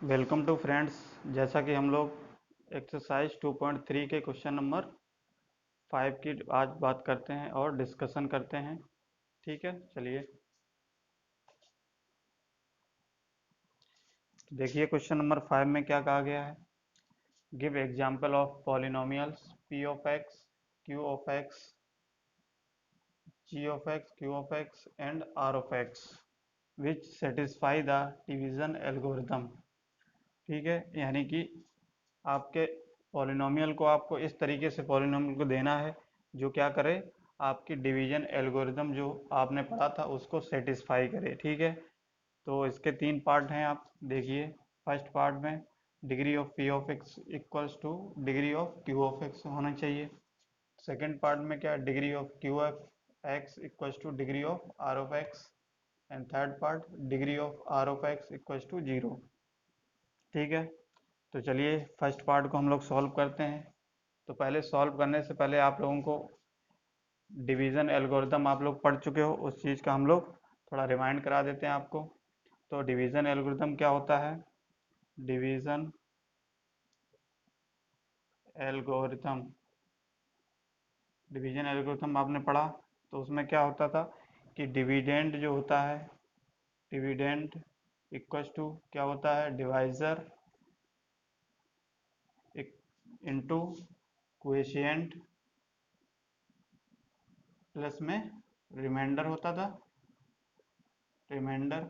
Welcome to friends. जैसा कि हम लोग एक्सरसाइज 2.3 के क्वेश्चन नंबर 5 की आज बात करते हैं और डिस्कशन करते हैं। ठीक है, चलिए देखिए क्वेश्चन नंबर 5 में क्या कहा गया है। Give example of polynomials P of x, Q of x, G of x, Q of x and R of x which satisfy the division algorithm. ठीक है, यानी कि आपके पॉलिनोमियल को आपको इस तरीके से पॉलिनोमियल को देना है जो क्या करे, आपकी डिवीजन एल्गोरिथम जो आपने पढ़ा था उसको सेटिस्फाई करे। ठीक है, तो इसके 3 पार्ट हैं, आप देखिए। फर्स्ट पार्ट में degree of P of X equals to degree of Q of X होना चाहिए। सेकेंड पार्ट में क्या, degree of Q of X equals to degree of R of x. And third part degree of R of X equals to 0। ठीक है, तो चलिए first part को हम लोग सॉल्व करते हैं। तो पहले सॉल्व करने से पहले आप लोगों को डिवीज़न एल्गोरिथम आप लोग पढ़ चुके हो, उस चीज़ का हम लोग थोड़ा रिमाइंड करा देते हैं आपको। तो डिवीज़न एल्गोरिथम क्या होता है, डिवीज़न एल्गोरिथम, डिवीज़न एल्गोरिथम आपने पढ़ा तो उसमें क्या होता था कि डिविडेंड जो होता है, डिविडेंड इक्वल्स टू क्या होता है, डिवाइज़र इंटू कोएशिएंट प्लस में रिमाइंडर होता था, रिमाइंडर।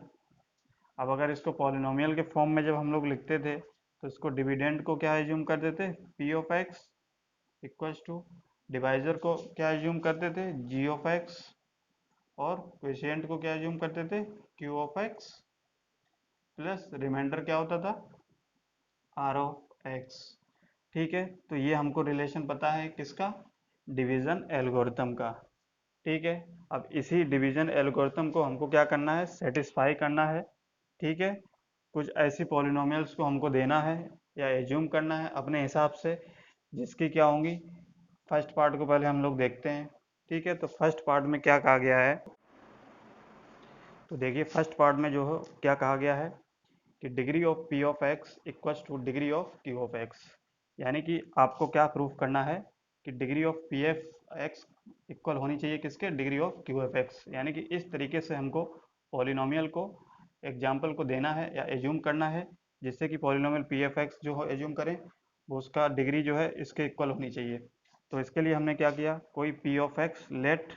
अब अगर इसको पॉलिनोमियल के फॉर्म में जब हम लोग लिखते थे तो इसको डिविडेंड को क्या एज्यूम करते थे, P of X equals to, divisor को क्या एज्यूम करते थे, जी ऑफ एक्स, और क्वोशिएंट को क्या एज्यूम करते थे, Q of X, plus remainder क्या होता था, आर ऑफ एक्स। ठीक है, तो ये हमको रिलेशन पता है किसका, डिवीजन एल्गोरिथम का। ठीक है, अब इसी डिवीजन एल्गोरिथम को हमको क्या करना है, सेटिस्फाई करना है। ठीक है, कुछ ऐसी पॉलिनोमियल्स को हमको देना है या एज्यूम करना है अपने हिसाब से, जिसकी क्या होंगी। फर्स्ट पार्ट को पहले हम लोग देखते हैं। ठीक है, तो फर्स्ट पार्ट में क्या कहा गया है, तो देखिए फर्स्ट पार्ट में जो है क्या कहा गया है कि degree of P of X equals to degree of Q of x. यानी कि आपको क्या प्रूफ करना है कि degree of P F x equal होनी चाहिए किसके, degree of Q F x. यानी कि इस तरीके से हमको पॉलिनोमियल को एग्जाम्पल को देना है या एज्यूम करना है, जिससे कि पॉलिनोमियल पी एफ एक्स जो हो एज्यूम करें वो उसका डिग्री जो है इसके इक्वल होनी चाहिए। तो इसके लिए हमने क्या किया, कोई P of X, let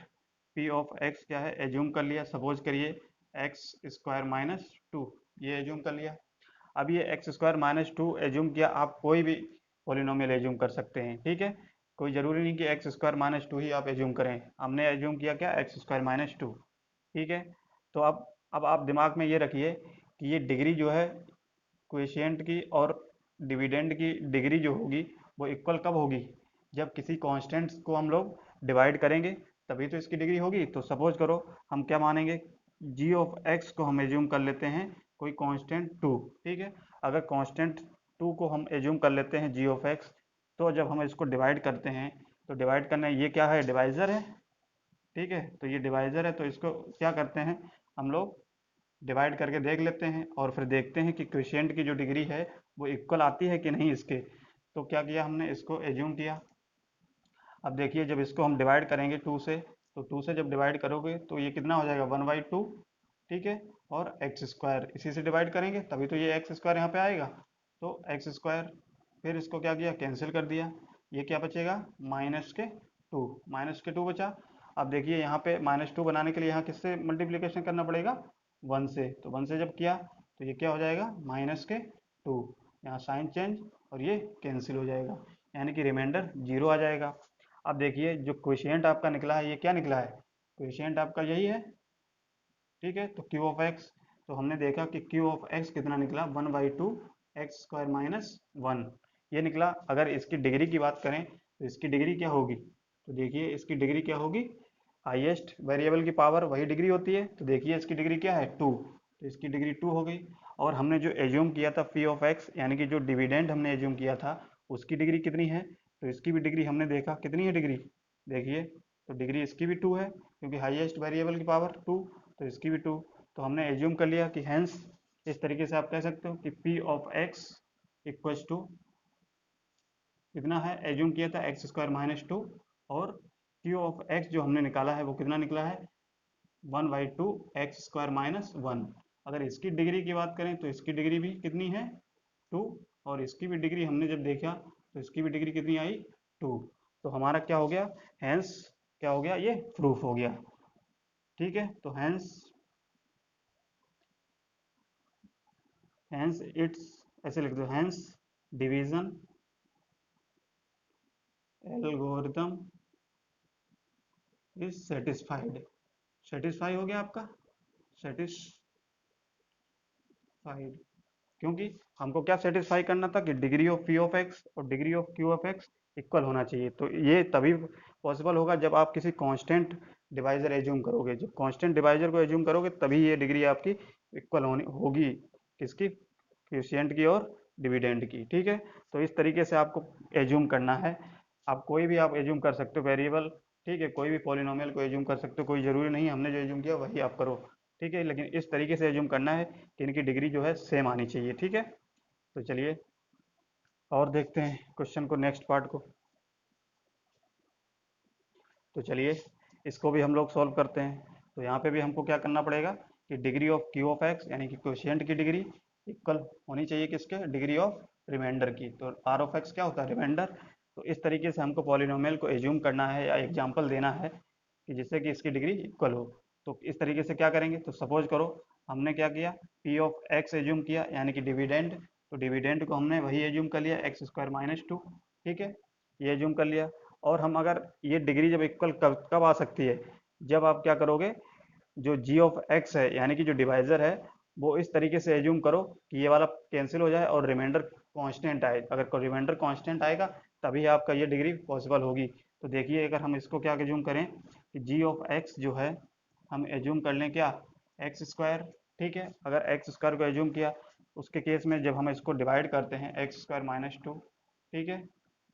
P of X क्या है एज्यूम कर लिया, सपोज करिए एक्स स्क्वायर माइनस टू, ये एज्यूम कर लिया। अब ये X square minus two assume किया, आप कोई भी पॉलिनोमियल एज्यूम कर सकते हैं। ठीक है, कोई ज़रूरी नहीं कि एक्स स्क्वायर माइनस टू ही आप एज्यूम करें, हमने एज्यूम किया क्या, एक्स स्क्वायर माइनस टू। ठीक है, तो अब आप दिमाग में ये रखिए कि ये डिग्री जो है कोएशिएंट की और डिविडेंड की डिग्री जो होगी वो इक्वल कब होगी, जब किसी कांस्टेंट को हम लोग डिवाइड करेंगे तभी तो इसकी डिग्री होगी। तो सपोज करो हम क्या मानेंगे, जी ऑफ एक्स को हम एज्यूम कर लेते हैं कोई कांस्टेंट टू। ठीक है, अगर कांस्टेंट टू को हम एज्यूम कर लेते हैं जी ऑफ एक्स, तो जब हम इसको डिवाइड करते हैं तो डिवाइड करना, ये क्या है, डिवाइजर है। ठीक है, तो ये डिवाइजर है, तो इसको क्या करते हैं हम लोग, डिवाइड करके देख लेते हैं और फिर देखते हैं कि क्वोशिएंट की जो डिग्री है वो इक्वल आती है कि नहीं इसके। तो क्या किया हमने, इसको एज्यूम किया। अब देखिए जब इसको हम डिवाइड करेंगे टू से, तो टू से जब डिवाइड करोगे तो ये कितना हो जाएगा, 1/2। ठीक है, और एक्स स्क्वायर इसी से डिवाइड करेंगे तभी तो ये एक्स स्क्वायर यहाँ पे आएगा। तो एक्स स्क्वायर, फिर इसको क्या किया, कैंसिल कर दिया। ये क्या बचेगा, माइनस के टू, माइनस के टू बचा। अब देखिए यहाँ पे माइनस टू बनाने के लिए यहाँ किससे मल्टीप्लिकेशन करना पड़ेगा, वन से। तो वन से जब किया तो ये क्या हो जाएगा, माइनस के टू, यहाँ साइन चेंज और ये कैंसिल हो जाएगा, यानी कि रिमाइंडर जीरो आ जाएगा। अब देखिए जो क्वोशिएंट आपका निकला है ये क्या निकला है, क्वोशिएंट आपका यही है। ठीक है, तो क्यू ऑफ एक्स, तो हमने देखा कि क्यू ऑफ एक्स कितना निकला, 1/2 एक्स स्क्वायर माइनस वन, ये निकला। अगर इसकी डिग्री की बात करें तो इसकी डिग्री क्या होगी, तो देखिए इसकी डिग्री क्या होगी, हाईएस्ट वेरिएबल की पावर वही डिग्री होती है, तो देखिए इसकी डिग्री क्या है, टू, तो इसकी डिग्री टू हो गई। और हमने जो एज्यूम किया था पी ऑफ एक्स, यानी कि जो डिविडेंड हमने एज्यूम किया था उसकी डिग्री कितनी है, तो इसकी भी डिग्री हमने देखा कितनी है डिग्री, देखिए तो डिग्री इसकी भी टू है क्योंकि हाईएस्ट वेरिएबल की पावर टू, तो इसकी भी टू। तो हमने एज्यूम कर लिया कि हैंस इस तरीके से आप कह सकते हो कि P of X equals to कितना है, एज्यूम किया था एक्स स्क्वायर माइनस टू, और क्यू ऑफ एक्स जो हमने निकाला है वो कितना निकला है 1/2 एक्स स्क्वायर माइनस 1। अगर इसकी डिग्री की बात करें तो इसकी डिग्री भी कितनी है 2, और इसकी भी डिग्री हमने जब देखा तो इसकी भी डिग्री कितनी आई 2। तो हमारा क्या हो गया, हैंस क्या हो गया, ये प्रूफ हो गया। ठीक है, तो हैंस हैंस इट्स, ऐसे लिख दो, hence division algorithm is satisfied. Satisfy हो गया आपका, सेटिस्फाइड, क्योंकि हमको क्या सेटिस्फाई करना था कि degree of P of x और degree of Q of x equal होना चाहिए। तो ये तभी पॉसिबल होगा जब आप किसी कांस्टेंट डिवाइजर एज्यूम करोगे। जब कांस्टेंट डिवाइजर को एज्यूम करोगे तभी ये डिग्री आपकी इक्वल होनी होगी, किसकी, क्वोशिएंट की और डिविडेंड की। ठीक है, तो इस तरीके से आपको एज्यूम करना है। आप कोई भी आप एज्यूम कर सकते हो वेरिएबल, ठीक है, कोई भी पॉलिनोमियल को एज्यूम कर सकते हो, कोई ज़रूरी नहीं हमने जो एज्यूम किया वही आप करो। ठीक है, लेकिन इस तरीके से एज्यूम करना है कि इनकी डिग्री जो है सेम आनी चाहिए। ठीक है, तो चलिए और देखते हैं क्वेश्चन को, नेक्स्ट पार्ट को। तो चलिए इसको भी हम लोग सॉल्व करते हैं। तो यहाँ पे भी हमको क्या करना पड़ेगा कि degree of Q of x यानी कि क्वोशिएंट की डिग्री इक्वल होनी चाहिए किसके, डिग्री ऑफ रिमाइंडर की। तो आर ऑफ एक्स क्या होता है, रिमाइंडर। तो इस तरीके से हमको पॉलिनोमियल को एज्यूम करना है या एग्जाम्पल देना है कि जिससे कि इसकी डिग्री इक्वल हो। तो इस तरीके से क्या करेंगे, तो सपोज करो हमने क्या किया, पी ऑफ एक्स एज्यूम किया यानी कि डिविडेंड। तो डिविडेंड को हमने वही एज्यूम कर लिया एक्स स्क्वायर माइनस टू। ठीक है, ये एज्यूम कर लिया। और हम अगर ये डिग्री जब इक्वल कब कब आ सकती है, जब आप क्या करोगे, जो जी ऑफ एक्स है यानी कि जो डिवाइजर है वो इस तरीके से एज्यूम करो कि ये वाला कैंसिल हो जाए और रिमाइंडर कांस्टेंट आए। अगर रिमाइंडर कांस्टेंट आएगा तभी आपका ये डिग्री पॉसिबल होगी। तो देखिए अगर हम इसको क्या एज्यूम करें कि जी ऑफ एक्स जो है हम एज्यूम कर लें क्या, एक्स स्क्वायर। ठीक है, अगर एक्स स्क्वायर को एज्यूम किया उसके केस में जब हम इसको डिवाइड करते हैं एक्स स्क्वायर माइनस टू। ठीक है,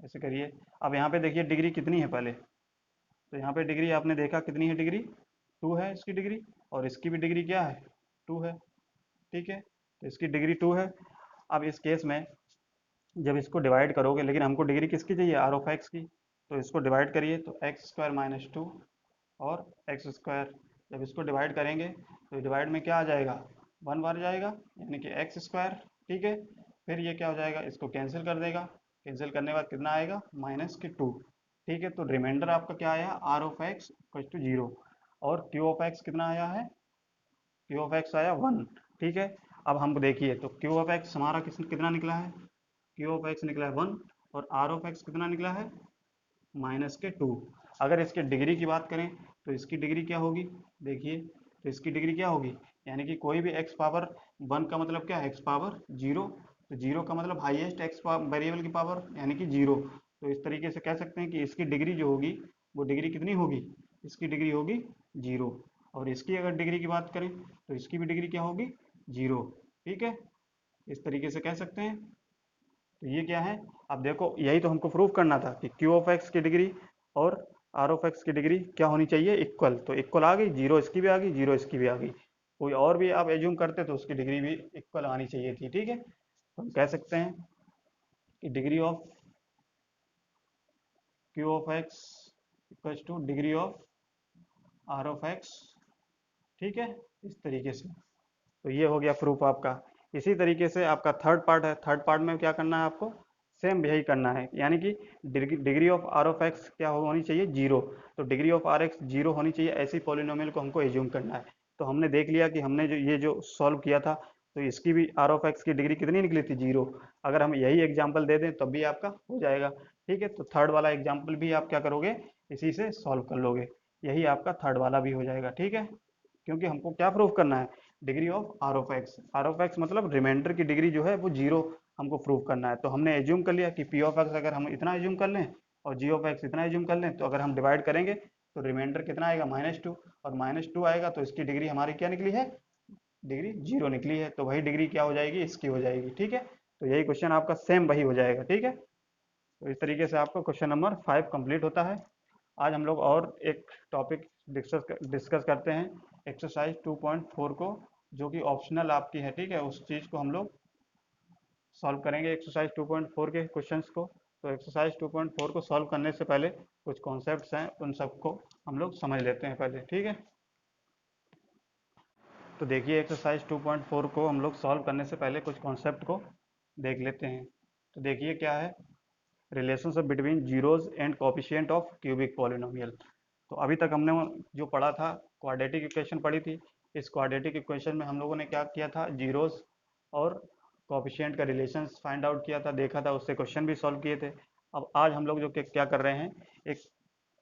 ऐसे करिए। अब यहाँ पे देखिए डिग्री कितनी है पहले, तो यहाँ पे डिग्री आपने देखा कितनी है, डिग्री 2 है इसकी डिग्री, और इसकी भी डिग्री क्या है 2 है। ठीक है, तो इसकी डिग्री 2 है। अब इस केस में जब इसको डिवाइड करोगे, लेकिन हमको डिग्री किसकी चाहिए, आर ऑफ एक्स की। तो इसको डिवाइड करिए तो एक्स स्क्वायर माइनस टू और एक्स स्क्वायर, जब इसको डिवाइड करेंगे तो डिवाइड में क्या आ जाएगा, 1 बार जाएगा यानी कि एक्स स्क्वायर। ठीक है, फिर ये क्या हो जाएगा, इसको कैंसिल कर देगा, कैंसिल करने के बाद कितना आएगा माइनस के 2। ठीक है, तो रिमाइंडर आपका क्या आया, R of x equal to 0, और क्यू ऑफ एक्स कितना आया है, क्यू ऑफ एक्स आया 1। ठीक है, अब हम देखिए तो क्यू ऑफ एक्स हमारा कितना निकला है, क्यू ऑफ एक्स निकला है 1, और आर ऑफ एक्स कितना निकला है माइनस के 2। अगर इसके डिग्री की बात करें तो इसकी डिग्री क्या होगी, देखिए तो इसकी डिग्री क्या होगी, यानी कि कोई भी एक्स पावर 1 का मतलब क्या है, एक्स पावर 0। तो 0 का मतलब हाईएस्ट एक्स वेरिएबल की पावर यानी कि 0। तो इस तरीके से कह सकते हैं कि इसकी डिग्री जो होगी वो डिग्री कितनी होगी, इसकी डिग्री होगी 0। और इसकी अगर डिग्री की बात करें तो इसकी भी डिग्री क्या होगी 0। ठीक है, इस तरीके से कह सकते हैं। तो ये क्या है, अब देखो यही तो हमको प्रूव करना था कि क्यू ऑफ एक्स की डिग्री और आर ऑफ एक्स की डिग्री क्या होनी चाहिए, इक्वल। तो इक्वल आ गई, 0 इसकी भी आ गई, 0 इसकी भी आ गई। कोई और भी आप एज्यूम करते तो उसकी डिग्री भी इक्वल आनी चाहिए थी। ठीक है, तो हम कह सकते हैं कि degree of Q of x equal to degree of R of X. ठीक है, इस तरीके से। तो ये हो गया प्रूफ आपका। इसी तरीके से आपका थर्ड पार्ट है, थर्ड पार्ट में क्या करना है आपको, सेम यही करना है, यानी कि degree of R of X क्या होनी चाहिए 0। तो डिग्री ऑफ आर एक्स 0 होनी चाहिए, ऐसी पॉलिनोमियल को हमको एज्यूम करना है। तो हमने देख लिया कि हमने जो ये जो सॉल्व किया था तो इसकी भी आर ऑफ एक्स की डिग्री कितनी निकली थी 0। अगर हम यही एग्जाम्पल दे दें तब भी आपका हो जाएगा। ठीक है, तो थर्ड वाला एग्जाम्पल भी आप क्या करोगे, इसी से सॉल्व कर लोगे, यही आपका थर्ड वाला भी हो जाएगा। ठीक है, क्योंकि हमको क्या प्रूव करना है, degree of R of X. R of X मतलब रिमाइंडर की डिग्री जो है वो 0 हमको प्रूव करना है। तो हमने एज्यूम कर लिया कि पी ऑफ एक्स अगर हम इतना एज्यूम कर लें और जी ऑफ एक्स इतना एज्यूम कर लें, तो अगर हम डिवाइड करेंगे तो रिमाइंडर कितना आएगा -2, और -2 आएगा तो इसकी डिग्री हमारी क्या निकली है, डिग्री 0 निकली है। तो वही डिग्री क्या हो जाएगी, इसकी हो जाएगी। ठीक है, तो यही क्वेश्चन आपका सेम वही हो जाएगा। ठीक है, तो इस तरीके से आपका क्वेश्चन नंबर 5 कंप्लीट होता है। आज हम लोग और एक टॉपिक डिस्कस करते हैं, एक्सरसाइज 2.4 को जो कि ऑप्शनल आपकी है, ठीक है, उस चीज़ को हम लोग सॉल्व करेंगे एक्सरसाइज 2.4 के क्वेश्चंस को। तो एक्सरसाइज 2.4 को सॉल्व करने से पहले कुछ कॉन्सेप्ट्स हैं, उन सबको हम लोग समझ लेते हैं पहले, ठीक है। तो देखिए एक्सरसाइज 2.4 को हम लोग सॉल्व करने से पहले कुछ कॉन्सेप्ट को देख लेते हैं। तो देखिए क्या है, relationship between zeros and coefficient of cubic polynomial. तो अभी तक हमने जो पढ़ा था, क्वाड्रेटिक इक्वेशन पढ़ी थी। इस क्वाड्रेटिक इक्वेशन में हम लोगों ने क्या किया था, जीरोज और कोफिशिएंट का रिलेशन फाइंड आउट किया था, देखा था, उससे क्वेश्चन भी सॉल्व किए थे। अब आज हम लोग जो क्या कर रहे हैं, एक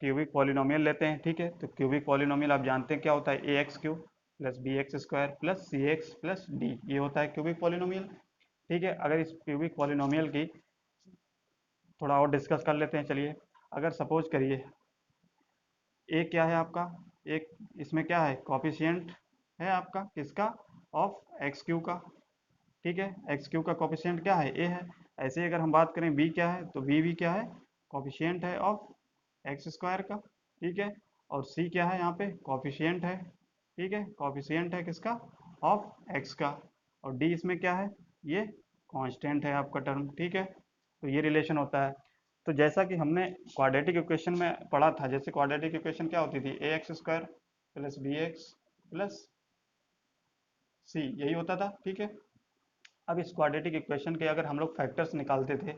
क्यूबिक पॉलिनोमियल लेते हैं, ठीक है। तो क्यूबिक पॉलिनोमियल आप जानते हैं क्या होता है, a x cube plus b x square plus c x plus d, ये होता है क्यूबिक पॉलिनोमियल, ठीक है। अगर इस क्यूबिक पॉलिनोमियल की थोड़ा और डिस्कस कर लेते हैं, चलिए। अगर सपोज करिए ए क्या है आपका, एक इसमें क्या है, कॉफिशिएंट है आपका किसका, ऑफ एक्स क्यू का, ठीक है। एक्स क्यू का कॉफिशिएंट क्या है, ए है। ऐसे ही अगर हम बात करें बी क्या है, तो बी भी क्या है, कॉफिशिएंट है ऑफ एक्स स्क्वायर का, ठीक है। और सी क्या है यहाँ पे, कॉफिशिएंट है, ठीक है, कॉफिशिएंट है किसका, ऑफ एक्स का। और डी इसमें क्या है, ये कांस्टेंट है आपका टर्म, ठीक है। तो ये रिलेशन होता है। तो जैसा कि हमने क्वाड्रेटिक इक्वेशन में पढ़ा था, जैसे क्वाड्रेटिक इक्वेशन क्या होती थी, a x square plus b x plus c, यही होता था, ठीक है। अब इस क्वाड्रेटिक इक्वेशन के अगर हम लोग फैक्टर्स निकालते थे,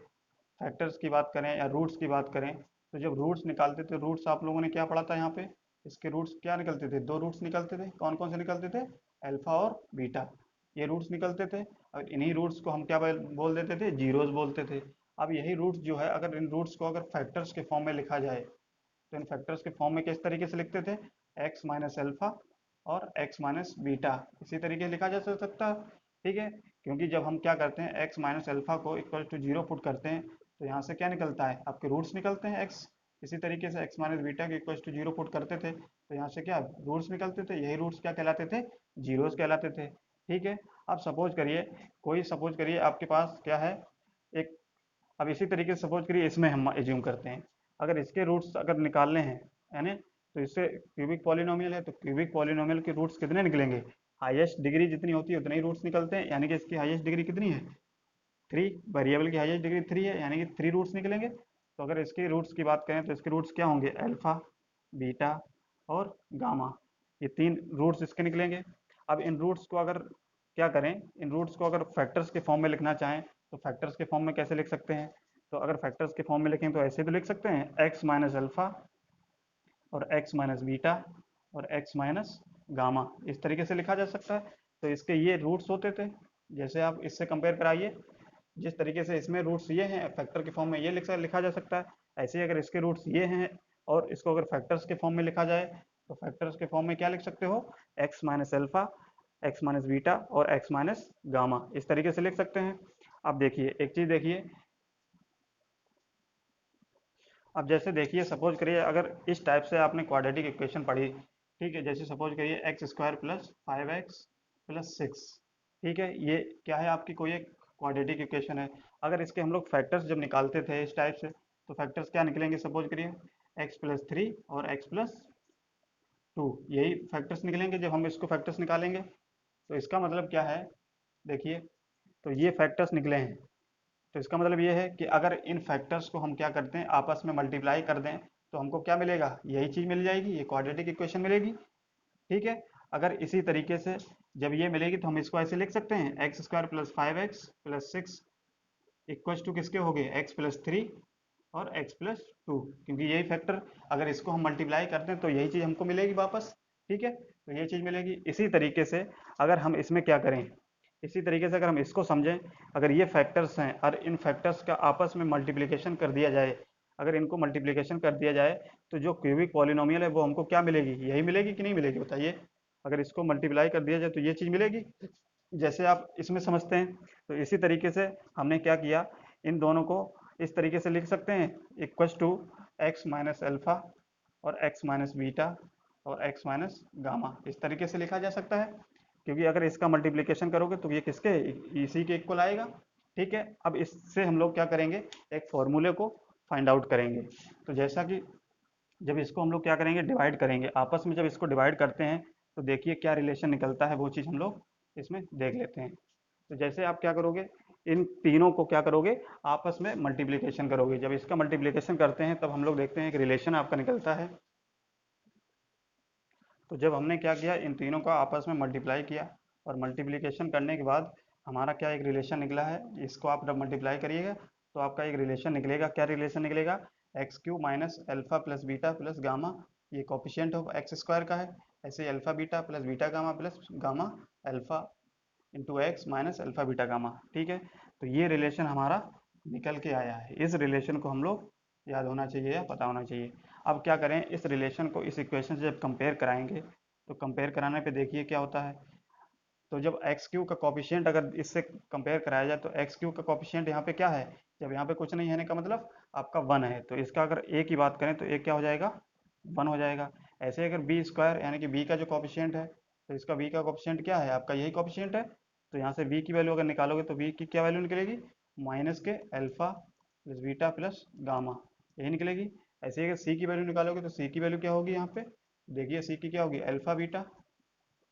फैक्टर्स की बात करें या रूट्स की बात करें, तो जब रूट्स निकालते थे, रूट्स आप लोगों ने क्या पढ़ा था यहाँ पे, इसके रूट्स क्या निकलते थे, दो रूट्स निकलते थे, कौन कौन से निकलते थे, अल्फा और बीटा, ये रूट्स निकलते थे। और इन्हीं रूट्स को हम क्या बोल देते थे, जीरोस बोलते थे। अब यही रूट्स जो है, अगर इन रूट्स को अगर फैक्टर्स के फॉर्म में लिखा जाए, तो इन फैक्टर्स के फॉर्म में किस तरीके से लिखते थे, एक्स माइनस अल्फा और एक्स माइनस बीटा, इसी तरीके से लिखा जा सकता है, ठीक है। क्योंकि जब हम क्या करते हैं, एक्स माइनस अल्फा को इक्वल टू जीरो पुट करते हैं, तो यहाँ से क्या निकलता है, आपके रूट्स निकलते हैं एक्स। इसी तरीके से एक्स माइनस बीटा के इक्वल टू जीरो पुट करते थे, तो यहाँ से क्या रूट्स निकलते थे, यही रूट्स क्या कहलाते थे, जीरोस कहलाते थे, ठीक है। अब सपोज करिए आपके पास क्या है, एक, अब इसी तरीके से सपोज करिए इसमें हम एज्यूम करते हैं, अगर इसके रूट्स अगर निकालने हैं, यानी तो इससे क्यूबिक पॉलिनोमियल है, तो क्यूबिक पॉलिनोमियल के रूट्स कितने निकलेंगे, हाईएस्ट डिग्री जितनी होती है उतने ही रूट्स निकलते हैं, यानी कि इसकी हाईएस्ट डिग्री कितनी है, 3, वेरिएबल की हाईएस्ट डिग्री 3 है, यानी कि 3 रूट्स निकलेंगे। तो अगर इसके रूट्स की बात करें, तो इसके रूट्स क्या होंगे, अल्फा, बीटा और गामा, ये 3 रूट्स इसके निकलेंगे। अब इन रूट्स को अगर क्या करें, इन रूट्स को अगर फैक्टर्स के फॉर्म में लिखना चाहें, तो फैक्टर्स के फॉर्म में कैसे लिख सकते हैं, तो अगर फैक्टर्स के फॉर्म में लिखें तो ऐसे तो लिख सकते हैं, एक्स माइनस अल्फा और एक्स माइनस बीटा और एक्स माइनस गामा, इस तरीके से लिखा जा सकता है। तो इसके ये रूट्स होते थे, जैसे आप इससे कंपेयर कराइए, जिस तरीके से इसमें रूट्स ये हैं, फैक्टर के फॉर्म में ये लिखा जा सकता है, ऐसे ही अगर इसके रूट्स ये हैं और इसको अगर फैक्टर्स के फॉर्म में लिखा जाए, तो फैक्टर्स के फॉर्म में क्या लिख सकते हो, x minus alpha, x minus beta और एक्स माइनस गामा, इस तरीके से लिख सकते हैं। अब देखिए एक चीज देखिए, अब जैसे देखिए सपोज करिए अगर इस टाइप से आपने क्वाड्रेटिक इक्वेशन पढ़ी, ठीक है, जैसे सपोज करिए X square plus 5x plus 6, ठीक है, ये क्या है आपकी कोई एक क्वाड्रेटिक इक्वेशन है। अगर इसके हम लोग फैक्टर्स जब निकालते थे इस टाइप से, तो फैक्टर्स क्या निकलेंगे, सपोज करिए एक्स प्लस 3 और एक्स प्लस 2, यही फैक्टर्स निकलेंगे जब हम इसको फैक्टर्स निकालेंगे। तो इसका मतलब क्या है, देखिए, तो ये फैक्टर्स निकले हैं, तो इसका मतलब ये है कि अगर इन फैक्टर्स को हम क्या करते हैं, आपस में मल्टीप्लाई कर दें, तो हमको क्या मिलेगा, यही चीज़ मिल जाएगी, ये क्वाड्रेटिक इक्वेशन मिलेगी, ठीक है। अगर इसी तरीके से जब ये मिलेगी, तो हम इसको ऐसे लिख सकते हैं, X square plus 5x plus 6 equal to किसके हो गए, एक्स प्लस 3 और एक्स प्लस 2, क्योंकि यही फैक्टर अगर इसको हम मल्टीप्लाई करते हैं तो यही चीज़ हमको मिलेगी वापस, ठीक है। तो ये चीज़ मिलेगी। इसी तरीके से अगर हम इसमें क्या करें, इसी तरीके से अगर हम इसको समझें, अगर ये फैक्टर्स हैं और इन फैक्टर्स का आपस में मल्टीप्लिकेशन कर दिया जाए, अगर इनको मल्टीप्लिकेशन कर दिया जाए, तो जो क्यूबिक पॉलिनोमियल है वो हमको क्या मिलेगी, यही मिलेगी कि नहीं मिलेगी, बताइए। अगर इसको मल्टीप्लाई कर दिया जाए तो ये चीज़ मिलेगी, जैसे आप इसमें समझते हैं। तो इसी तरीके से हमने क्या किया, इन दोनों को इस तरीके से लिख सकते हैं, equals to X minus alpha और एक्स माइनस बीटा और एक्स माइनस गामा, इस तरीके से लिखा जा सकता है। क्योंकि अगर इसका मल्टीप्लिकेशन करोगे तो ये किसके, इसी के इक्वल आएगा, ठीक है। अब इससे हम लोग क्या करेंगे, एक फॉर्मूले को फाइंड आउट करेंगे। तो जैसा कि जब इसको हम लोग क्या करेंगे, डिवाइड करेंगे आपस में, जब इसको डिवाइड करते हैं तो देखिए क्या रिलेशन निकलता है, वो चीज़ हम लोग इसमें देख लेते हैं। तो जैसे आप क्या करोगे, इन तीनों को क्या करोगे, आपस में मल्टीप्लिकेशन करोगे। जब इसका मल्टीप्लिकेशन करते हैं तब हम लोग देखते हैं एक रिलेशन आपका निकलता है। तो जब हमने क्या किया, इन तीनों का आपस में मल्टीप्लाई किया और मल्टीप्लिकेशन करने के बाद हमारा क्या एक रिलेशन निकला है, इसको आप जब मल्टीप्लाई करिएगा तो आपका एक रिलेशन निकलेगा। क्या रिलेशन निकलेगा, x Q minus alpha plus beta plus gamma, ये कोफिशिएंट ऑफ एक्स स्क्वायर का है। ऐसे alpha beta plus beta gamma plus gamma alpha into x minus alpha beta gamma. ठीक है, तो ये रिलेशन हमारा निकल के आया है। इस रिलेशन को हम लोग याद होना चाहिए या पता होना चाहिए। अब क्या करें, इस रिलेशन को इस इक्वेशन से जब कंपेयर कराएंगे तो कंपेयर कराने पे देखिए क्या होता है। तो जब एक्स क्यू का कॉफिशिएंट अगर इससे कंपेयर कराया जाए तो एक्स क्यू का कॉफिशिएंट यहाँ पे क्या है, जब यहाँ पे कुछ नहीं है का मतलब आपका वन है, तो इसका अगर ए की बात करें तो ए क्या हो जाएगा, वन हो जाएगा। ऐसे अगर बी स्क्वायर यानी कि बी का जो कॉफिशिएंट है, तो इसका बी का कॉफिशिएंट क्या है, आपका यही कॉफिशिएंट है। तो यहाँ से बी की वैल्यू अगर निकालोगे तो बी की क्या वैल्यू निकलेगी, माइनस के alpha plus beta plus gamma, यही निकलेगी। ऐसे ही अगर सी की वैल्यू निकालोगे तो सी की वैल्यू क्या होगी, यहाँ पे देखिए सी की क्या होगी, अल्फा बीटा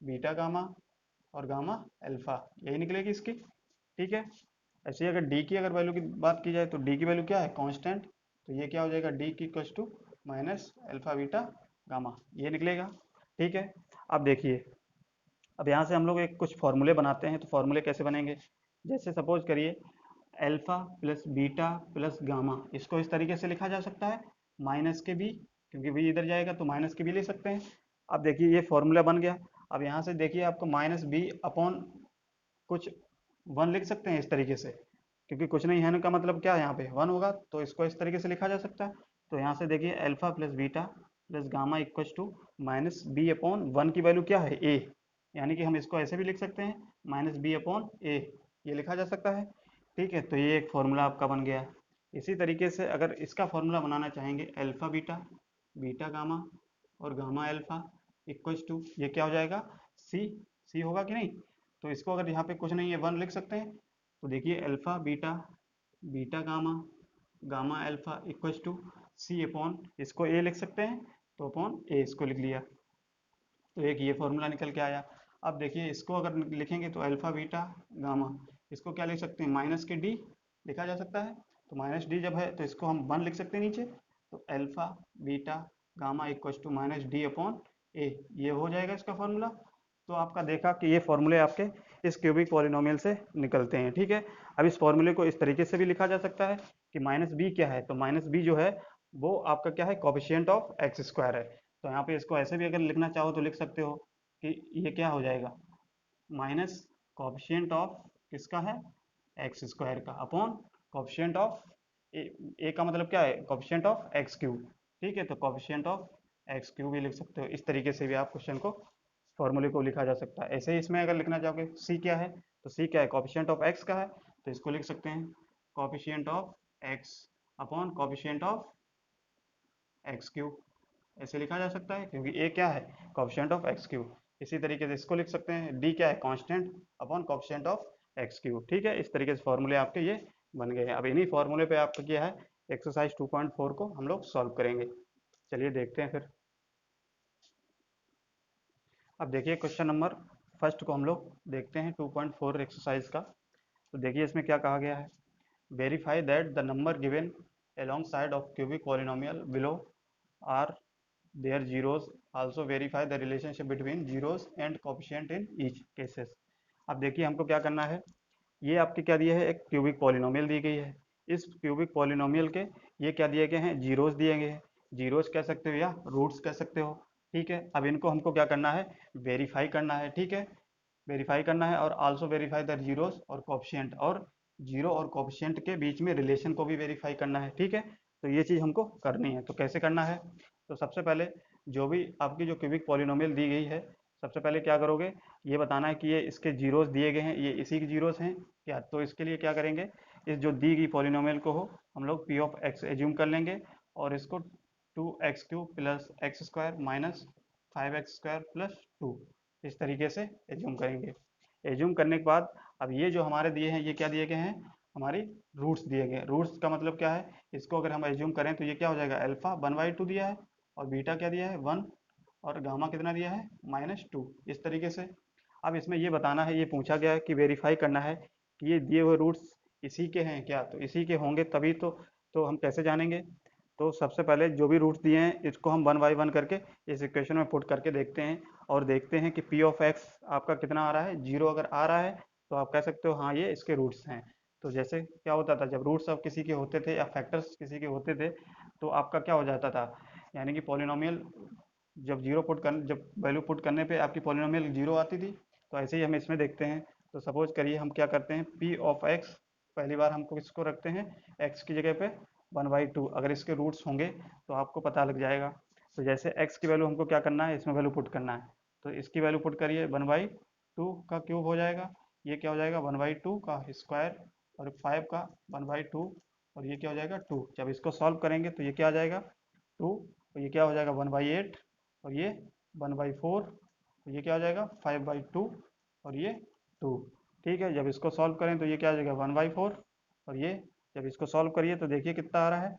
बीटा गामा और गामा अल्फा, यही निकलेगी इसकी। ठीक है, ऐसे ही अगर डी की अगर वैल्यू की बात की जाए तो डी की वैल्यू क्या है, कांस्टेंट, तो ये क्या हो जाएगा, डी की equals to minus alpha beta gamma, ये निकलेगा। ठीक है, अब देखिए, अब यहाँ से हम लोग एक कुछ फॉर्मूले बनाते हैं। तो फॉर्मूले कैसे बनेंगे, जैसे सपोज करिए alpha plus beta plus gamma, इसको इस तरीके से लिखा जा सकता है, माइनस के बी, क्योंकि बी इधर जाएगा तो माइनस के बी ले सकते हैं। अब देखिए ये फॉर्मूला बन गया। अब यहाँ से देखिए आपको माइनस बी अपॉन कुछ वन लिख सकते हैं इस तरीके से, क्योंकि कुछ नहीं है का मतलब क्या है, यहाँ पे वन होगा, तो इसको इस तरीके से लिखा जा सकता है। तो यहाँ से देखिए alpha plus beta plus gamma equal to minus B upon one की वैल्यू क्या है, ए, यानी कि हम इसको ऐसे भी लिख सकते हैं, माइनस बी अपॉन ए, ये लिखा जा सकता है। ठीक है, तो ये एक फॉर्मूला आपका बन गया। इसी तरीके से अगर इसका फॉर्मूला बनाना चाहेंगे, अल्फा बीटा बीटा गामा और गामा अल्फा इक्वल्स टू, ये क्या हो जाएगा, सी, सी होगा कि नहीं। तो इसको अगर यहाँ पे कुछ नहीं है वन लिख सकते हैं, तो देखिए alpha beta beta gamma gamma alpha equals to C upon, इसको ए लिख सकते हैं तो अपॉन ए इसको लिख लिया, तो एक ये फॉर्मूला निकल के आया। अब देखिए इसको अगर लिखेंगे तो अल्फा बीटा गामा, इसको क्या लिख सकते हैं, माइनस के डी लिखा जा सकता है। तो माइनस डी जब है तो इसको हम वन लिख सकते हैं नीचे, तो alpha beta gamma equal to minus d upon a, ये हो जाएगा इसका फॉर्मूला। तो आपका देखा कि ये फॉर्मूले आपके इस क्यूबिक पॉलिनोमियल से निकलते हैं। ठीक है, अब इस फॉर्मूले को इस तरीके से भी लिखा जा सकता है कि माइनस बी क्या है, तो माइनस बी जो है वो आपका क्या है, कोफिशिएंट ऑफ एक्स स्क्वायर है। तो यहाँ पे इसको ऐसे भी अगर लिखना चाहो तो लिख सकते हो कि ये क्या हो जाएगा, माइनस कोफिशिएंट ऑफ किसका है, एक्स स्क्वायर का, अपॉन कोफिशिएंट ऑफ ए का मतलब क्या है, कोफिशिएंट ऑफ एक्स क्यूब। ठीक है, तो कोफिशिएंट ऑफ एक्स क्यूब भी लिख सकते हो। इस तरीके से भी आप क्वेश्चन को फॉर्मूले को लिखा जा सकता है। ऐसे ही इसमें अगर लिखना चाहोगे सी क्या है, तो सी क्या है, कोफिशिएंट ऑफ एक्स का है, तो इसको लिख सकते हैं coefficient of x upon coefficient of x cube, ऐसे लिखा जा सकता है, क्योंकि ए क्या है, कोफिशिएंट ऑफ एक्स क्यूब। इसी तरीके से इसको लिख सकते हैं, डी क्या है, constant upon coefficient of x cube. ठीक है, इस तरीके से फॉर्मूले आपके ये बन गए हैं। अब इन्हीं फॉर्मूले पे आपका क्या है, एक्सरसाइज 2.4 को हम लोग सॉल्व करेंगे। चलिए देखते हैं फिर। अब देखिए क्वेश्चन नंबर फर्स्ट को हम लोग देखते हैं 2.4 एक्सरसाइज का। तो देखिए इसमें क्या कहा गया है, verify that the number given alongside of cubic polynomial below are their zeros, also verify the relationship between zeros and coefficient in each cases। अब देखिए हमको क्या करना है, ये आपके क्या दिए है, एक क्यूबिक पॉलिनोमियल दी गई है। इस क्यूबिक पॉलिनोमियल के ये क्या दिए गए हैं, जीरोस दिए गए हैं, जीरोस कह सकते हो या रूट्स कह सकते हो। ठीक है, अब इनको हमको क्या करना है, वेरीफाई करना है। ठीक है, वेरीफाई करना है और आल्सो वेरीफाई द जीरोस और कोफिशिएंट, और जीरो और कोफिशिएंट के बीच में रिलेशन को भी वेरीफाई करना है। ठीक है, तो ये चीज़ हमको करनी है। तो कैसे करना है, तो सबसे पहले जो भी आपकी जो क्यूबिक पॉलिनोमियल दी गई है, सबसे पहले क्या करोगे, ये बताना है कि ये इसके जीरोस दिए गए हैं, ये इसी के जीरोस हैं क्या। तो इसके लिए क्या करेंगे, इस जो दी गई पॉलिनोमियल को हो हम लोग पी ऑफ एक्स एज्यूम कर लेंगे, और इसको 2x³ plus x square minus 5x² plus 2 इस तरीके से एज्यूम करेंगे। एज्यूम करने के बाद अब ये जो हमारे दिए हैं, ये क्या दिए गए हैं, हमारी रूट्स दिए गए। रूट्स का मतलब क्या है, इसको अगर हम एज्यूम करें तो ये क्या हो जाएगा, अल्फा 1/2 दिया है, और बीटा क्या दिया है 1, और गामा कितना दिया है -2, इस तरीके से। अब इसमें ये बताना है, ये पूछा गया है कि वेरीफाई करना है कि ये दिए हुए रूट्स इसी के हैं क्या, तो इसी के होंगे तभी तो हम कैसे जानेंगे। तो सबसे पहले जो भी रूट्स दिए हैं इसको हम वन बाई वन करके इस इक्वेशन में पुट करके देखते हैं और देखते हैं कि पी ऑफ एक्स आपका कितना आ रहा है, 0 अगर आ रहा है तो आप कह सकते हो हाँ ये इसके रूट्स हैं। तो जैसे क्या होता था, जब रूट्स अब किसी के होते थे या फैक्टर्स किसी के होते थे तो आपका क्या हो जाता था, यानी कि पॉलिनोमियल जब वैल्यू पुट करने पे आपकी पॉलिनोमियल 0 आती थी। तो ऐसे ही हम इसमें देखते हैं। तो सपोज करिए हम क्या करते हैं, पी ऑफ एक्स पहली बार हमको किसको रखते हैं, एक्स की जगह पे 1/2, अगर इसके रूट्स होंगे तो आपको पता लग जाएगा। तो जैसे x की वैल्यू हमको क्या करना है, इसमें वैल्यू पुट करना है, तो इसकी वैल्यू पुट करिए 1/2 का क्यूब हो जाएगा, ये क्या हो जाएगा 1/2 का स्क्वायर, और 5 का 1/2, और ये क्या हो जाएगा 2। जब इसको सॉल्व करेंगे तो ये क्या आ जाएगा 2, और ये क्या हो जाएगा 1/8, और ये 1/4, तो ये क्या हो जाएगा 5/2, और ये 2। ठीक है, जब इसको सॉल्व करें तो ये क्या आ जाएगा 1/4, और ये जब इसको सॉल्व करिए तो देखिए कितना आ रहा है,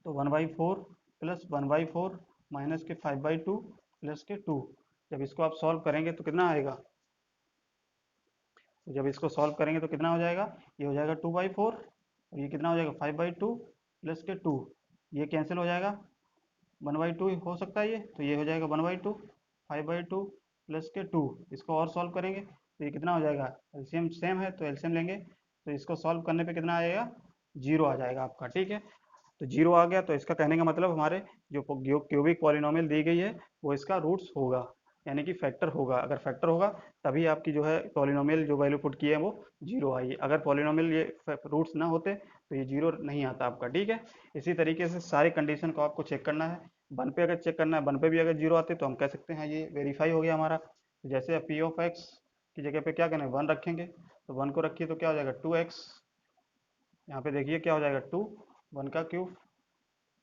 तो 1/4 प्लस 1/4 माइनस के 5/2 प्लस के 2। जब इसको आप सॉल्व करेंगे तो कितना आएगा, तो जब इसको सॉल्व करेंगे तो कितना हो जाएगा, ये हो जाएगा 2/4, और ये कितना हो जाएगा 5/2 प्लस के 2, ये कैंसिल हो जाएगा, 1/2 हो सकता है ये, तो ये हो जाएगा 1/2, 5/2 प्लस के 2। इसको और सॉल्व करेंगे तो ये कितना हो जाएगा, एलसीएम सेम है तो एलसीएम लेंगे, तो इसको सॉल्व करने पे कितना आएगा, 0 आ जाएगा आपका। ठीक है, तो 0 आ गया, तो इसका कहने का मतलब हमारे जो क्यूबिक पॉलिनोमियल दी गई है वो इसका रूट्स होगा, यानी कि फैक्टर होगा। अगर फैक्टर होगा तभी आपकी जो है पॉलिनोमियल जो वैल्यू पुट की है वो 0 आई। अगर पॉलिनोमियल ये रूट्स ना होते तो ये 0 नहीं आता आपका। ठीक है, इसी तरीके से सारी कंडीशन को आपको चेक करना है। वन पे अगर चेक करना है, वन पे भी अगर 0 आते तो हम कह सकते हैं ये वेरीफाई हो गया हमारा। तो जैसे पी ऑफ एक्स की जगह पे क्या करें, 1 रखेंगे, तो 1 को रखिए तो क्या हो जाएगा 2x, यहाँ पे देखिए क्या हो जाएगा 2, 1 का क्यूब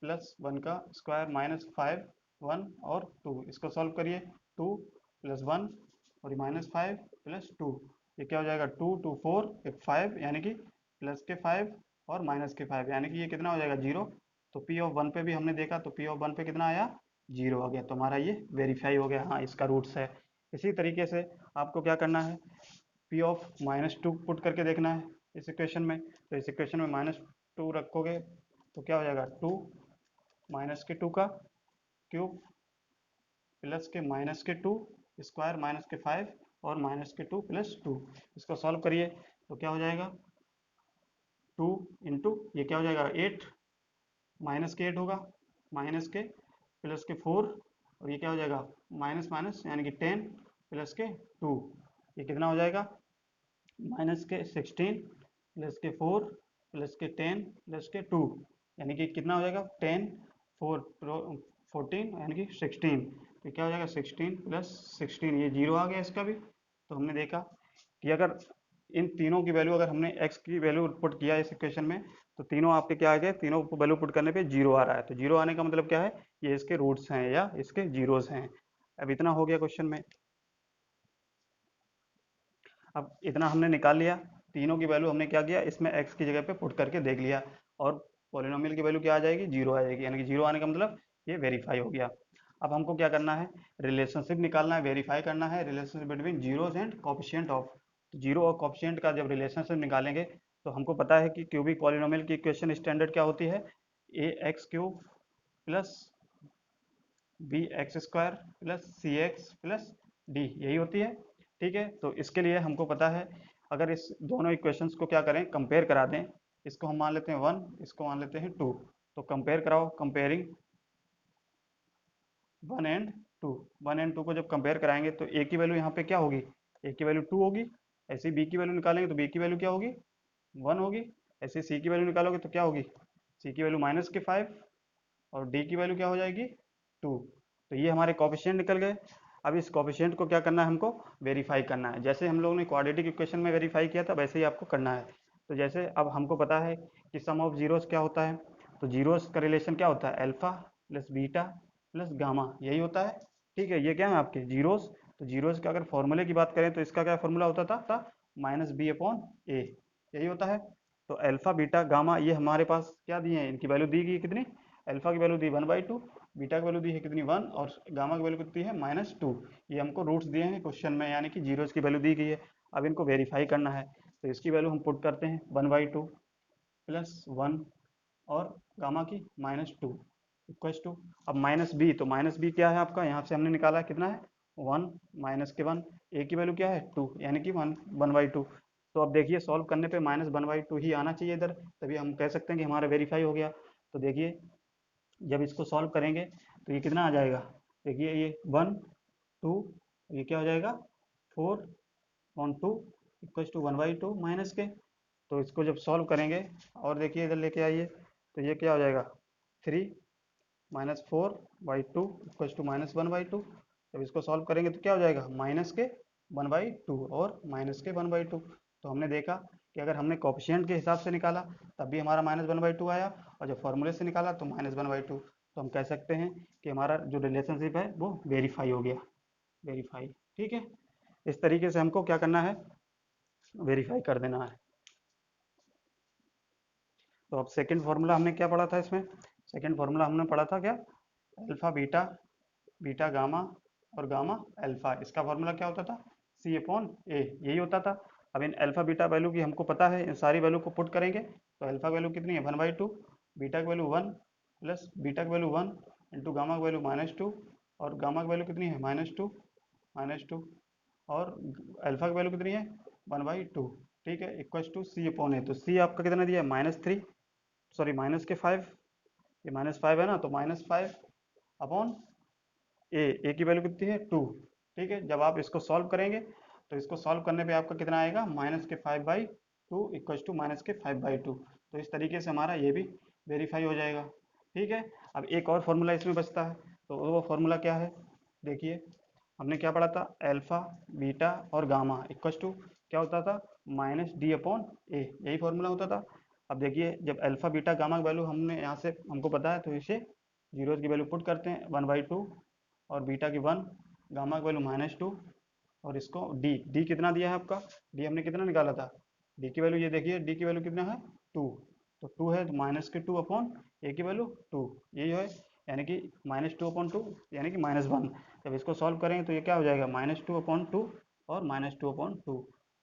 प्लस 1 का स्क्वायर माइनस 5, 1 और 2, इसको सॉल्व करिए, 2 प्लस 1 और माइनस 5 प्लस 2, ये क्या हो जाएगा 2 2 4 एक 5, यानी कि प्लस के 5 और माइनस के 5, यानी कि ये कितना हो जाएगा 0। तो पी ऑफ 1 पे भी हमने देखा तो पी ऑफ 1 पे कितना आया, 0 आ गया, तो हमारा ये वेरीफाई हो गया, हाँ इसका रूट्स है। इसी तरीके से आपको क्या करना है, पी ऑफ -2 पुट करके देखना है इस इक्वेशन में। तो इस इक्वेशन में -2 रखोगे तो क्या हो जाएगा 2 माइनस के 2 का क्यूब प्लस के -2 स्क्वायर माइनस के 5 और -2 प्लस 2, इसको सॉल्व करिए तो क्या हो जाएगा 2 इंटू ये क्या हो जाएगा 8, माइनस के 8 होगा, माइनस के प्लस के 4, और ये क्या हो जाएगा माइनस माइनस यानी कि 10 प्लस के 2, ये कितना हो जाएगा माइनस के 16 प्लस के 4 प्लस के 10 प्लस के 2, यानी कि कितना हो जाएगा 10 4 14 यानी कि 16, तो क्या हो जाएगा 16 प्लस 16, ये 0 आ गया इसका भी। तो हमने देखा कि अगर इन तीनों की वैल्यू, अगर हमने x की वैल्यू पुट किया इस इक्वेशन में तो तीनों आपके क्या आ गए, तीनों वैल्यू पुट करने पे 0 आ रहा है। तो 0 आने का मतलब क्या है, ये इसके रूट्स हैं या इसके जीरोस हैं। अब इतना हो गया क्वेश्चन में। अब इतना हमने निकाल लिया, तीनों की वैल्यू हमने क्या किया, इसमें x की जगह पे पुट करके देख लिया, और पॉलिनोमियल की वैल्यू क्या आ जाएगी 0 आ जाएगी, यानी कि 0 आने का मतलब ये वेरीफाई हो गया। अब हमको क्या करना है, रिलेशनशिप निकालना है, वेरीफाई करना है relationship between zeros and coefficient of. तो जीरो और कोफिशिएंट का जब रिलेशनशिप निकालेंगे तो हमको पता है कि क्यूबिक पॉलिनोमियल की इक्वेशन स्टैंडर्ड क्या होती है, ax³ plus bx² plus cx plus d, यही होती है। ठीक है, तो इसके लिए हमको पता है, अगर इस दोनों इक्वेशंस को क्या करें कंपेयर करा दें, इसको हम मान लेते हैं 1, इसको मान लेते हैं 2, तो कंपेयर कराओ, कंपेयरिंग 1 एंड 2, 1 एंड 2 को जब कंपेयर कराएंगे तो a की वैल्यू यहाँ पे क्या होगी, a की वैल्यू 2 होगी, ऐसे b की वैल्यू निकालेंगे तो b की वैल्यू क्या होगी 1 होगी, ऐसे c की वैल्यू निकालोगे तो क्या होगी, c की वैल्यू -5 और d की वैल्यू क्या हो जाएगी 2। तो ये हमारे कोफिशिएंट निकल गए। अब इस कोफिशिएंट को क्या करना है, हमको वेरीफाई करना है, जैसे हम लोगों ने क्वाड्रेटिक इक्वेशन में वेरीफाई किया था वैसे ही आपको करना है। तो जैसे अब हमको पता है कि सम ऑफ जीरोस क्या होता है, तो जीरोस का रिलेशन क्या होता है, alpha plus beta plus gamma, यही होता है। ठीक है, ये क्या है आपके जीरोस। तो जीरोस का अगर फॉर्मूले की बात करें तो इसका क्या फॉर्मूला होता था -b/a, यही होता है। तो अल्फा बीटा गामा ये हमारे पास क्या दिए हैं, इनकी वैल्यू दी गई कितनी, अल्फा की वैल्यू दी 1/2, बीटा की वैल्यू दी है कितनी 1 और गामा की वैल्यू कितनी है -2। ये हमको रूट्स दिए हैं क्वेश्चन में, यानी कि जीरोज की वैल्यू दी गई है। अब इनको वेरीफाई करना है, तो इसकी वैल्यू हम पुट करते हैं 1/2 प्लस 1 और गामा की -2 इक्वल्स टू, अब -b, तो -b क्या है आपका, यहाँ से हमने निकाला है कितना है 1 -1, a की वैल्यू क्या है 2, यानी कि 1/2। तो अब देखिए सॉल्व करने पे -1/2 ही आना चाहिए इधर, तभी हम कह सकते हैं कि हमारा वेरीफाई हो गया। तो देखिए जब इसको सॉल्व करेंगे तो ये कितना आ जाएगा, देखिए ये 1 2, ये क्या हो जाएगा 4/2 इक्वल्स टू 1/2 माइनस के। तो इसको जब सॉल्व करेंगे और देखिए इधर लेके आइए, तो ये क्या हो जाएगा 3 -4/2 इक्वल्स टू -1/2। जब इसको सॉल्व करेंगे तो क्या हो जाएगा -1/2 और -1/2। तो हमने देखा कि अगर हमने कोफिशिएंट के हिसाब से निकाला तब भी हमारा -1/2 आया, और जब फॉर्मूले से निकाला तो -1/2। तो हम कह सकते हैं कि हमारा जो रिलेशनशिप है वो वेरीफाई हो गया, वेरीफाई। ठीक है, इस तरीके से हमको क्या करना है, वेरीफाई कर देना है। तो अब सेकंड फार्मूला हमने क्या पढ़ा था इसमें, सेकंड फार्मूला हमने पढ़ा था क्या, अल्फा बीटा, बीटा गामा और गामा अल्फा। इसका फार्मूला क्या होता था, C/A, यही होता था। अब इन अल्फा बीटा वैल्यू की हमको पता है, इन सारी वैल्यू को पुट करेंगे तो अल्फा वैल्यू कितनी है 1/2, बीटा की वैल्यू 1 प्लस बीटा की वैल्यू 1 इंटू गामा की वैल्यू -2, और गामा की वैल्यू कितनी है -2 और अल्फा की वैल्यू कितनी है 1/2। ठीक है, इक्वल्स टू C/A। तो C आपका कितना दिया है -3, सॉरी -5, ये -5 है ना, तो -5 अपॉन ए की वैल्यू कितनी है 2। ठीक है, जब आप इसको सॉल्व करेंगे तो इसको सॉल्व करने पे आपका कितना आएगा -5/2 इक्वल्स टू -5/2। तो इस तरीके से हमारा ये भी वेरीफाई हो जाएगा। ठीक है, अब एक और फॉर्मूला इसमें बचता है, तो वो फॉर्मूला क्या है, देखिए हमने क्या पढ़ा था, अल्फा बीटा और गामा इक्वल्स टू क्या होता था -D/A, यही फॉर्मूला होता था। अब देखिए जब अल्फा बीटा गामा की वैल्यू हमने यहाँ से हमको पता है, तो इसे जीरोज की वैल्यू पुट करते हैं 1/2 और बीटा की 1, गामा की वैल्यू -2, और इसको डी कितना दिया है आपका, डी हमने कितना निकाला था, डी की वैल्यू ये देखिए, डी की वैल्यू कितना है 2, तो 2 है तो -2 अपॉन ए की वैल्यू 2, यही है, यानी कि -2/2 यानी कि -1। जब इसको सॉल्व करेंगे तो ये क्या हो जाएगा -2/2 और -2/2।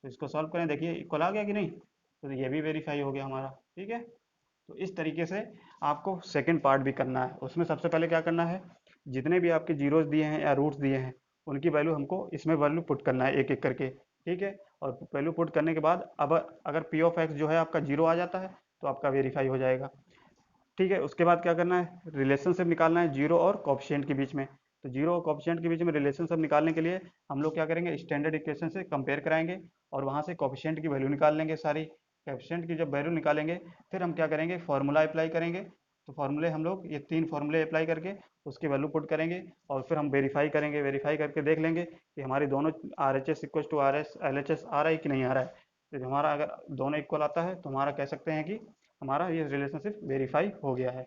तो इसको सॉल्व करें, देखिए इक्वल आ गया कि नहीं, तो ये भी वेरीफाई हो गया हमारा। ठीक है, तो इस तरीके से आपको सेकंड पार्ट भी करना है। उसमें सबसे पहले क्या करना है, जितने भी आपके जीरोस दिए हैं या रूट्स दिए हैं उनकी वैल्यू हमको इसमें वैल्यू पुट करना है एक एक करके। ठीक है, और वैल्यू पुट करने के बाद अब अगर पी ऑफ एक्स जो है आपका जीरो आ जाता है तो आपका वेरीफाई हो जाएगा। ठीक है, उसके बाद क्या करना है, रिलेशनशिप निकालना है जीरो और कोफिशिएंट के बीच में। तो जीरो और कोफिशिएंट के बीच में रिलेशनशिप निकालने के लिए हम लोग क्या करेंगे, स्टैंडर्ड इक्वेशन से कंपेयर कराएंगे और वहाँ से कोफिशिएंट की वैल्यू निकाल लेंगे सारी। कोफिशिएंट की जब वैल्यू निकालेंगे फिर हम क्या करेंगे, फार्मूला अप्लाई करेंगे। तो फार्मूले हम लोग ये 3 फार्मूले अप्लाई करके उसकी वैल्यू पुट करेंगे और फिर हम वेरीफाई करेंगे, वेरीफाई करके देख लेंगे कि हमारी दोनों R H S equal to R S L H S आ रहा है कि नहीं आ रहा है। तो हमारा अगर दोनों इक्वल आता है तो हमारा कह सकते हैं कि हमारा ये रिलेशनशिप वेरीफाई हो गया है।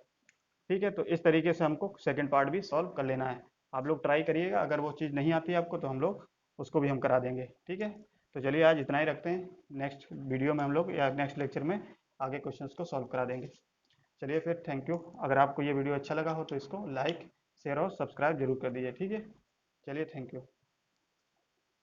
ठीक है, तो इस तरीके से हमको सेकंड पार्ट भी सॉल्व कर लेना है। आप लोग ट्राई करिएगा, अगर वो चीज़ नहीं आती है आपको तो हम लोग उसको भी हम करा देंगे। ठीक है, तो चलिए आज इतना ही रखते हैं, नेक्स्ट वीडियो में हम लोग या नेक्स्ट लेक्चर में आगे क्वेश्चंस को सॉल्व करा देंगे। चलिए फिर, थैंक यू। अगर आपको ये वीडियो अच्छा लगा हो तो इसको लाइक शेयर और सब्सक्राइब जरूर कर दीजिए। ठीक है, चलिए थैंक यू।